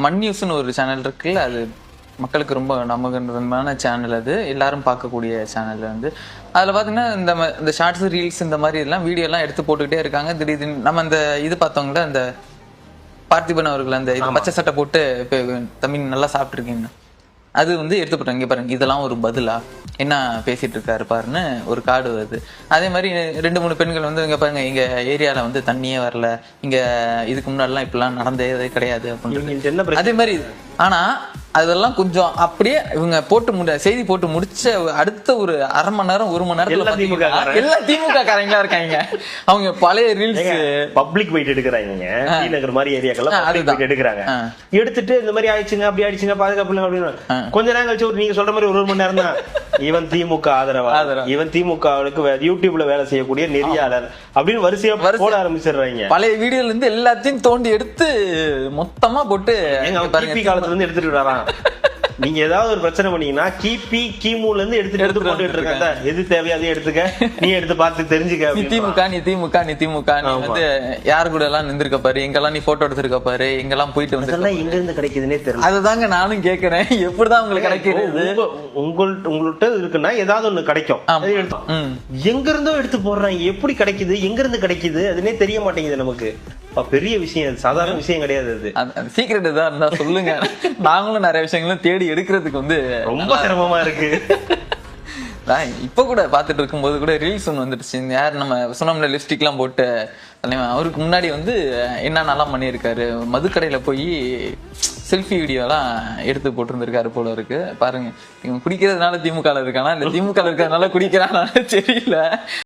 மண் நியூஸ்னு ஒரு சேனல் இருக்குல்ல, அது மக்களுக்கு ரொம்ப நம்பகமான சேனல். அது எல்லாரும் பார்க்கக்கூடிய சேனல் வந்து. அதில் பார்த்தீங்கன்னா இந்த ஷார்ட்ஸ், ரீல்ஸ் இந்த மாதிரி எல்லாம் வீடியோலாம் எடுத்து போட்டுக்கிட்டே இருக்காங்க. திடீர்னு நம்ம அந்த இது பார்த்தோங்களா, அந்த பார்த்திபன் அவர்கள் அந்த இது பச்சை சட்டை போட்டு தமிழ் நல்லா சாப்பிட்ருக்கீங்க, அது வந்து எடுத்து போட்டாங்க. இங்கே பாருங்க, இதெல்லாம் ஒரு பதிலா என்ன பேசிட்டு இருக்காரு பாருன்னு ஒரு கார்டு வருது. அதே மாதிரி 2-3 பெண்கள் வந்து இங்க பாருங்க, எங்க ஏரியால வந்து தண்ணியே வரல, இங்க இதுக்கு முன்னாடிலாம் இப்பெல்லாம் நடந்ததே கிடையாது அப்படின்னு. அதே மாதிரி ஆனா அதெல்லாம் கொஞ்சம் அப்படியே இவங்க செய்தி போட்டு முடிச்ச அடுத்த ஒரு அரை மணி நேரம் 1 மணி நேரத்துல எல்லாம் திமுக காரங்களா இருக்காங்க. அவங்க பழைய ரீல்ஸ் பப்ளிக் போயிட்டு எடுக்கிறாங்க, நகர் மாதிரி ஏரியாக்கெல்லாம் எடுக்கிறாங்க. எடுத்துட்டு இந்த மாதிரி ஆயிடுச்சுங்க, அப்படி ஆயிடுச்சுங்க, பாதுகாப்பு அப்படின்னு கொஞ்ச நேரம் கழிச்சு நீங்க சொல்ற மாதிரி 1 மணி நேரம் தான் இவன் திமுக ஆதரவா, இவன் திமுகவுக்கு யூடியூப்ல வேலை செய்யக்கூடிய நெறியாளர் அப்படின்னு வரிசையா போட ஆரம்பிச்சிடுறாங்க. பழைய வீடியோல இருந்து எல்லாத்தையும் தோண்டி எடுத்து மொத்தமா போட்டு காலத்துல இருந்து எடுத்துட்டு வரான். நீங்க ஏதாவது ஒரு பிரச்சனை பண்ணீங்கன்னா கிமுல இருந்து எடுத்து போட்டுட்டு இருக்காங்க. எது தேவையோ அதையும் எடுத்துக்க, நீ எடுத்து பார்த்து தெரிஞ்சுக்க. நீ திமுக நீ வந்து யாரு கூட எல்லாம் நின்றுக்க பாரு, எங்கெல்லாம் நீ போட்டோ எடுத்திருக்க பாரு, எங்கெல்லாம் போயிட்டு வந்து எங்க இருந்து கிடைக்குதுன்னே தெரியல. அதுதாங்க நானும் கேக்குறேன், எப்படிதான் உங்களுக்கு கிடைக்கிறது? உங்கள்கிட்ட இருக்குன்னா ஏதாவது ஒண்ணு கிடைக்கும், எங்க இருந்தோ எடுத்து போடுறாங்க. எப்படி கிடைக்குது, எங்க இருந்து கிடைக்குது அதுன்னே தெரிய மாட்டேங்குது நமக்கு. பெரிய விஷயம், சாதாரண விஷயம் கிடையாது. அது சீக்கிரட் தான் இருந்தா சொல்லுங்க, நாங்களும் நிறைய விஷயங்களும் தேடி எடுக்கிறதுக்கு வந்து ரொம்ப சிரமமா இருக்கு. இப்ப கூட பாத்துட்டு இருக்கும்போது கூட ரீல்ஸ் ஒன்று வந்துடுச்சு. யார் நம்ம சொன்னோம்ல, லிப்ஸ்டிக் எல்லாம் போட்டு அவருக்கு முன்னாடி வந்து என்னென்னலாம் பண்ணியிருக்காரு, மதுக்கடையில போய் செல்ஃபி வீடியோலாம் எடுத்து போட்டிருந்திருக்காரு போல இருக்கு. பாருங்க, இவங்க குடிக்கிறதுனால திமுக இருக்கானா இல்ல திமுக இருக்கிறதுனால குடிக்கிறானாலும் தெரியல.